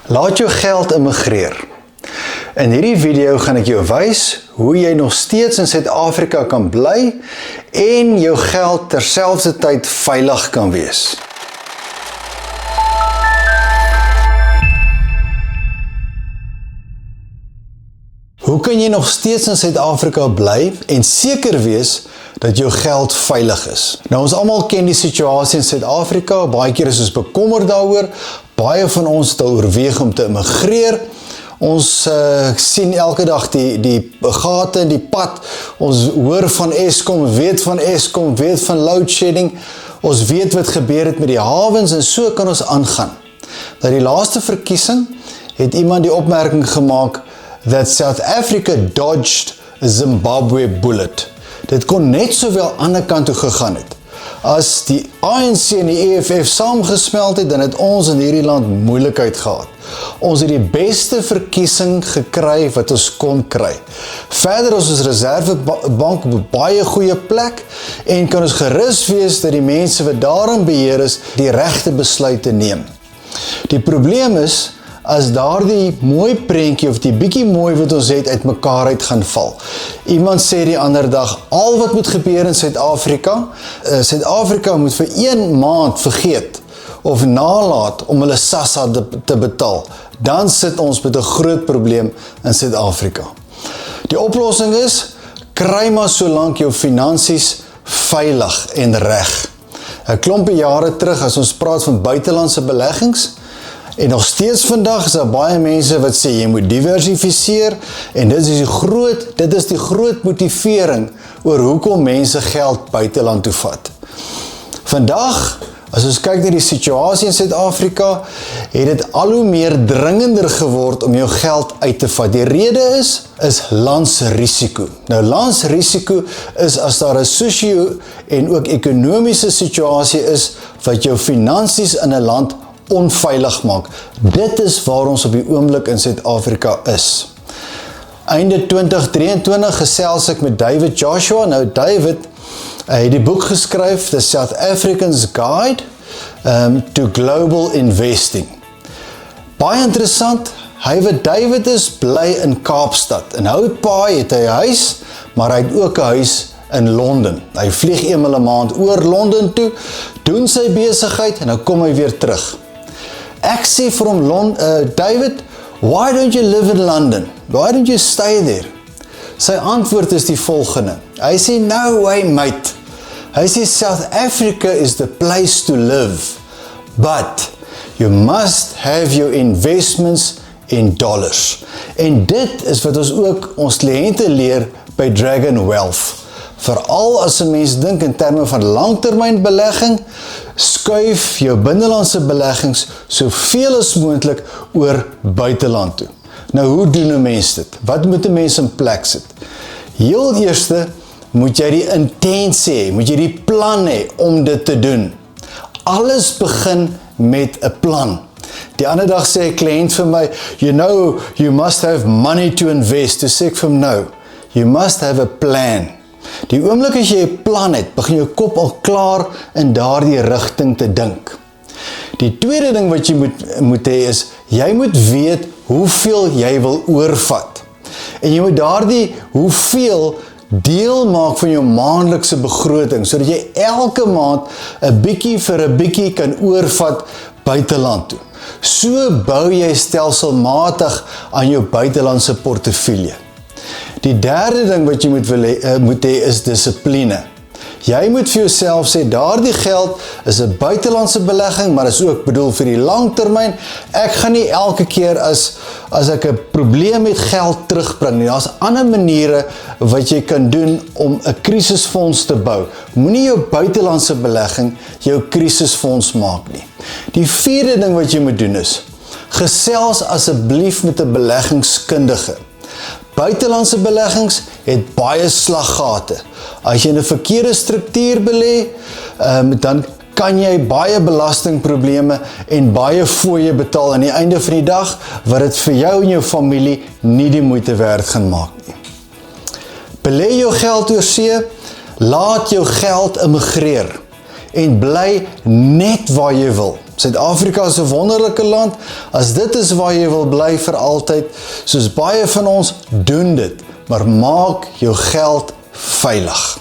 Laat jou geld immigreer. In hierdie video gaan ek jou wys hoe jy nog steeds in Suid-Afrika kan bly en jou geld terselfdertyd veilig kan wees. Hoe kan jy nog steeds in Suid-Afrika bly en seker wees dat jou geld veilig is? Nou, ons almal ken die situasie in Suid-Afrika, baie keer is ons bekommerd daaroor, baie van ons het al oorweeg om te immigreer. Ons sien elke dag die gate in die pad, ons hoor van Eskom, weet van load shedding, ons weet wat gebeur het met die hawens en so kan ons aangaan. Nou die laaste verkiesing het iemand die opmerking gemaak that South Africa dodged a Zimbabwe bullet. Dit kon net sowel aan die kant toe gegaan het. As die ANC en die EFF saamgesmelt het, dan het ons in hierdie land moeilikheid gehad. Ons het die beste verkiesing gekry wat ons kon kry. Verder is ons reservebank op 'n baie goeie plek en kan ons gerus wees dat die mense wat daarin beheer is, die regte besluite neem. Die probleem is, as daardie mooi prentjie of die bietjie mooi wat ons het uitmekaar uit gaan val. Iemand sê die ander dag, al wat moet gebeur in Suid-Afrika, Suid-Afrika moet vir 1 maand vergeet of nalaat om hulle SASSA te betaal. Dan sit ons met 'n groot probleem in Suid-Afrika. Die oplossing is, kry maar solank jou finansies veilig en reg. 'n klompie jare terug, as ons praat van buitelandse beleggings, en nog steeds vandag is daar baie mense wat sê, jy moet diversifiseer, en dit is die groot motivering oor hoekom mense geld buiteland toe vat. Vandag, as ons kyk na die situasie in Suid-Afrika, het dit al hoe meer dringender geword om jou geld uit te vat. Die rede is landsrisiko. Nou, landsrisiko is as daar 'n sosio- en ook ekonomiese situasie is, wat jou finansies in 'n land onveilig maak. Dit is waar ons op die oomblik in Suid-Afrika is. Einde 2023 gesels ek met David Joshua. Nou David het die boek geskryf, The South African's Guide to Global Investing. Baie interessant, David is bly in Kaapstad. In Houtpaai het hy 'n huis, maar hy het ook 'n huis in Londen. Hy vlieg eenmal 'n maand oor Londen toe, doen sy besigheid en dan kom hy weer terug. Ek sê vir hom, David, why don't you live in London? Why don't you stay there? Sy antwoord is die volgende. Hy sê, no way mate. Hy sê, South Africa is the place to live, but you must have your investments in dollars. En dit is wat ons ook ons kliënte leer by Dragon Wealth. Veral as 'n mens dink in terme van langtermynbelegging, skuif jou binnelandse beleggings soveel as moontlik oor buiteland toe. Nou, hoe doen 'n mens dit? Wat moet 'n mens in plek sit? Heel eerste moet jy die intensie hê, moet jy die plan hê om dit te doen. Alles begin met 'n plan. Die ander dag sê 'n kliënt vir my, you know, you must have money to invest. Toe sê ek vir hom, no, you must have a plan. Die oomblik as jy 'n plan het, begin jou kop al klaar in daardie rigting te dink. Die tweede ding wat jy moet hê is, jy moet weet hoeveel jy wil oorvat. En jy moet daardie hoeveel deel maak van jou maandelikse begroting, sodat jy elke maand 'n bietjie vir 'n bietjie kan oorvat buiteland toe. So bou jy stelselmatig aan jou buitelandse portefeulje. Die derde ding wat jy moet hê is dissipline. Jy moet vir jouself sê, daardie geld is 'n buitelandse belegging, maar is ook bedoel vir die langtermyn. Ek gaan nie elke keer as ek 'n probleem met geld terugbring nie. Daar's ander maniere wat jy kan doen om 'n krisisfonds te bou. Moenie jou buitelandse belegging jou krisisfonds maak nie. Die vierde ding wat jy moet doen is, gesels asseblief met 'n beleggingskundige. Buitelandse beleggings het baie slaggate. As jy in 'n verkeerde struktuur belê, dan kan jy baie belastingprobleme en baie fooie betaal aan die einde van die dag, wat dit vir jou en jou familie nie die moeite werd gaan maak nie. Belê jou geld oor see, laat jou geld immigreer en bly net waar jy wil. Suid-Afrika is 'n wonderlike land. As dit is waar jy wil bly vir altyd, soos baie van ons, doen dit, maar maak jou geld veilig.